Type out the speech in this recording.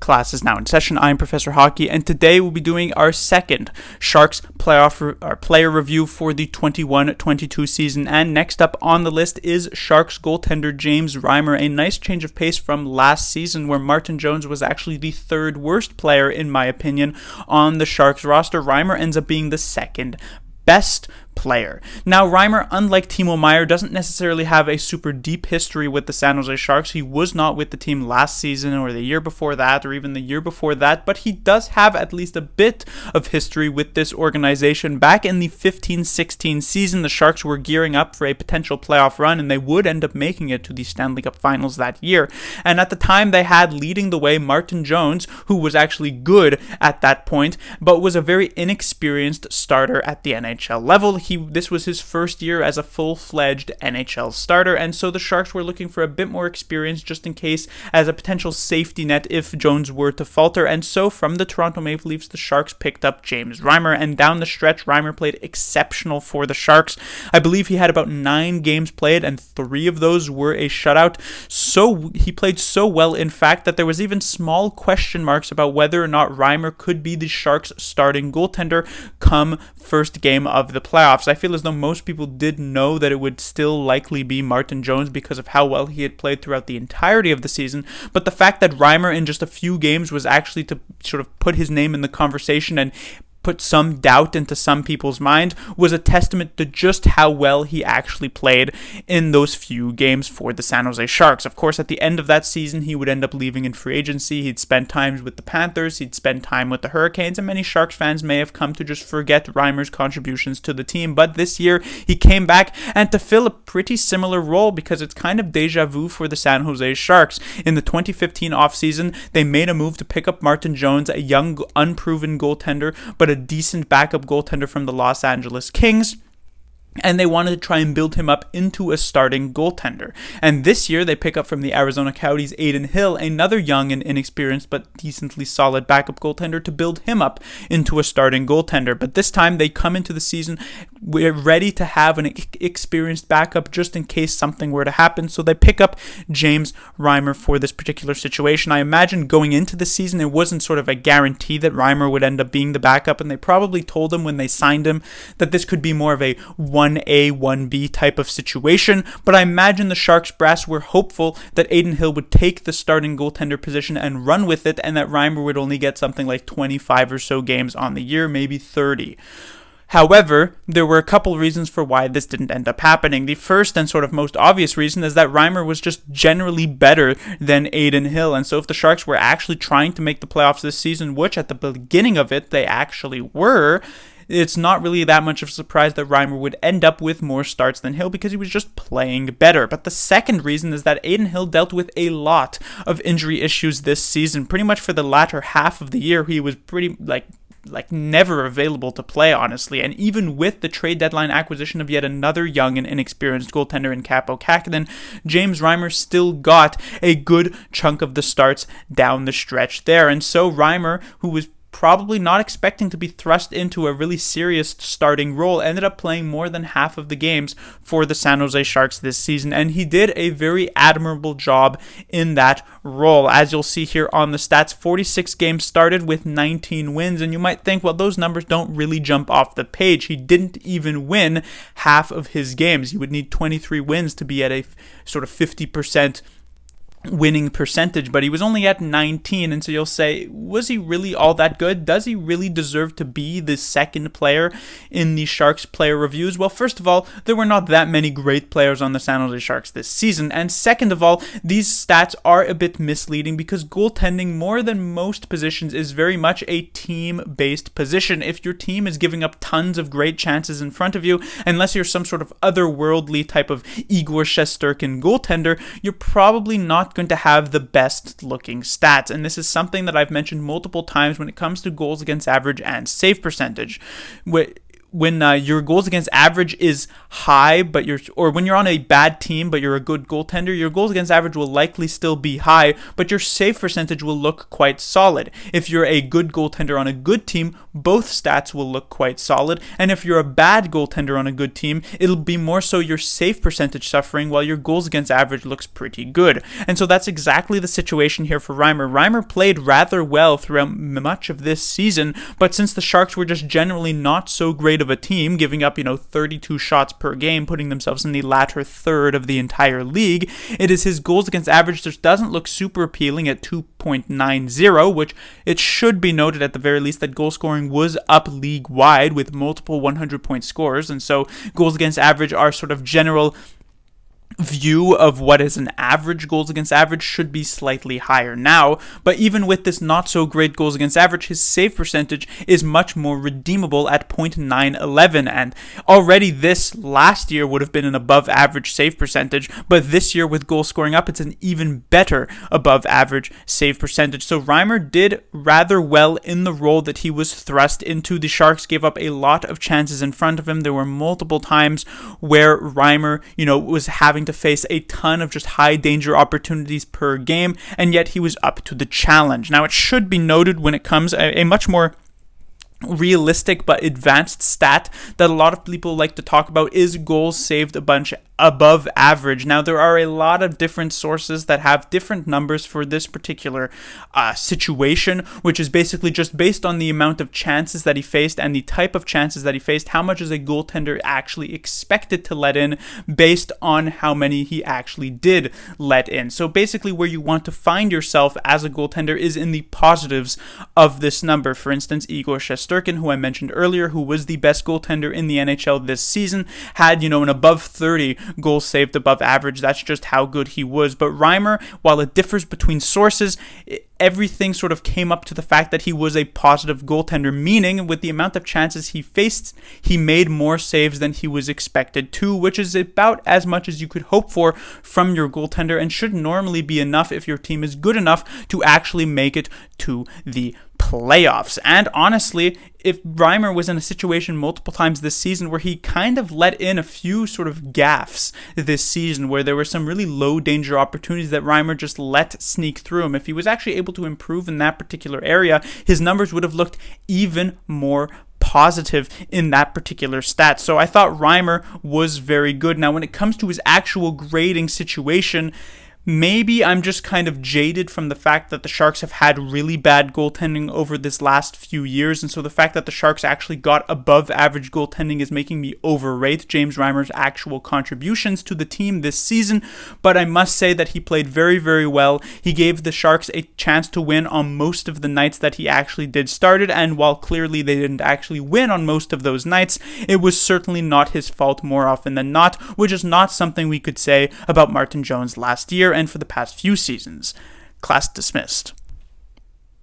Class is now in session. I'm Professor Hockey, and today we'll be doing our second Sharks player review for the 21-22 season. And next up on the list is Sharks goaltender James Reimer. A nice change of pace from last season, where Martin Jones was actually the third worst player, in my opinion, on the Sharks roster. Reimer ends up being the second best player. Now, Reimer, unlike Timo Meier, doesn't necessarily have a super deep history with the San Jose Sharks. He was not with the team last season or the year before that or even the year before that, but he does have at least a bit of history with this organization. Back in the 15-16 season, the Sharks were gearing up for a potential playoff run, and they would end up making it to the Stanley Cup Finals that year. And at the time, they had leading the way Martin Jones, who was actually good at that point, but was a very inexperienced starter at the NHL level. This was his first year as a full-fledged NHL starter, and so the Sharks were looking for a bit more experience just in case as a potential safety net if Jones were to falter. And so from the Toronto Maple Leafs, the Sharks picked up James Reimer, and down the stretch, Reimer played exceptional for the Sharks. I believe he had about 9 games played, and 3 of those were a shutout. So he played so well, in fact, that there was even small question marks about whether or not Reimer could be the Sharks' starting goaltender come first game of the playoffs. I feel as though most people did know that it would still likely be Martin Jones because of how well he had played throughout the entirety of the season, but the fact that Reimer in just a few games was actually to sort of put his name in the conversation and put some doubt into some people's mind was a testament to just how well he actually played in those few games for the San Jose Sharks. Of course, at the end of that season, he would end up leaving in free agency. He'd spend time with the Panthers, he'd spend time with the Hurricanes, and many Sharks fans may have come to just forget Reimer's contributions to the team. But this year, he came back and to fill a pretty similar role, because it's kind of deja vu for the San Jose Sharks. In the 2015 offseason, they made a move to pick up Martin Jones, a young, unproven goaltender, but a decent backup goaltender from the Los Angeles Kings, and they wanted to try and build him up into a starting goaltender. And this year, they pick up from the Arizona Coyotes Adin Hill, another young and inexperienced but decently solid backup goaltender, to build him up into a starting goaltender. But this time, they come into the season ready to have an experienced backup just in case something were to happen. So they pick up James Reimer for this particular situation. I imagine going into the season, it wasn't sort of a guarantee that Reimer would end up being the backup, and they probably told him when they signed him that this could be more of a 1A, 1B type of situation, but I imagine the Sharks brass were hopeful that Adin Hill would take the starting goaltender position and run with it, and that Reimer would only get something like 25 or so games on the year, maybe 30. However, there were a couple reasons for why this didn't end up happening. The first and sort of most obvious reason is that Reimer was just generally better than Adin Hill, and so if the Sharks were actually trying to make the playoffs this season, which at the beginning of it they actually were, it's not really that much of a surprise that Reimer would end up with more starts than Hill, because he was just playing better. But the second reason is that Adin Hill dealt with a lot of injury issues this season. Pretty much for the latter half of the year, he was pretty never available to play, honestly. And even with the trade deadline acquisition of yet another young and inexperienced goaltender in Kaapo Kähkönen, James Reimer still got a good chunk of the starts down the stretch there. And so Reimer, who was probably not expecting to be thrust into a really serious starting role, ended up playing more than half of the games for the San Jose Sharks this season, and he did a very admirable job in that role. As you'll see here on the stats, 46 games started with 19 wins, and you might think, well, those numbers don't really jump off the page. He didn't even win half of his games. He would need 23 wins to be at a sort of 50% winning percentage, but he was only at 19, and so you'll say, was he really all that good? Does he really deserve to be the second player in the Sharks player reviews? Well, first of all, there were not that many great players on the San Jose Sharks this season, and second of all, these stats are a bit misleading because goaltending, more than most positions, is very much a team-based position. If your team is giving up tons of great chances in front of you, unless you're some sort of otherworldly type of Igor Shesterkin goaltender, you're probably not going to have the best looking stats. And this is something that I've mentioned multiple times when it comes to goals against average and save percentage. your goals against average is high, but when you're on a bad team but you're a good goaltender, your goals against average will likely still be high, but your save percentage will look quite solid. If you're a good goaltender on a good team, both stats will look quite solid, and if you're a bad goaltender on a good team, it'll be more so your save percentage suffering while your goals against average looks pretty good. And so that's exactly the situation here for Reimer. Reimer played rather well throughout much of this season, but since the Sharks were just generally not so great of a team, giving up 32 shots per game, putting themselves in the latter third of the entire league, it is his goals against average just doesn't look super appealing at 2.90, which it should be noted at the very least that goal scoring was up league wide with multiple 100-point scores, and so goals against average, our sort of general view of what is an average goals against average, should be slightly higher now. But even with this not so great goals against average, his save percentage is much more redeemable at .911, and already this last year would have been an above average save percentage, but this year with goal scoring up, it's an even better above average save percentage. So Reimer did rather well in the role that he was thrust into. The Sharks gave up a lot of chances in front of him. There were multiple times where Reimer, was having to face a ton of just high danger opportunities per game, and yet he was up to the challenge. Now, it should be noted when it comes a much more realistic but advanced stat that a lot of people like to talk about is goals saved a bunch above average. Now, there are a lot of different sources that have different numbers for this particular situation, which is basically just based on the amount of chances that he faced and the type of chances that he faced, how much is a goaltender actually expected to let in based on how many he actually did let in. So basically where you want to find yourself as a goaltender is in the positives of this number. For instance, Igor Shesterkin, who I mentioned earlier, who was the best goaltender in the NHL this season, had, an above 30 goals saved above average. That's just how good he was. But Reimer, while it differs between sources, everything sort of came up to the fact that he was a positive goaltender, meaning with the amount of chances he faced, he made more saves than he was expected to, which is about as much as you could hope for from your goaltender and should normally be enough if your team is good enough to actually make it to the playoffs. And honestly, if Reimer was in a situation multiple times this season where he kind of let in a few sort of gaffes this season, where there were some really low danger opportunities that Reimer just let sneak through him, if he was actually able to improve in that particular area, his numbers would have looked even more positive in that particular stat. So I thought Reimer was very good. Now, when it comes to his actual grading situation, maybe I'm just kind of jaded from the fact that the Sharks have had really bad goaltending over this last few years, and so the fact that the Sharks actually got above average goaltending is making me overrate James Reimer's actual contributions to the team this season. But I must say that he played very, very well. He gave the Sharks a chance to win on most of the nights that he actually did started, and while clearly they didn't actually win on most of those nights, it was certainly not his fault more often than not, which is not something we could say about Martin Jones last year and for the past few seasons. Class dismissed.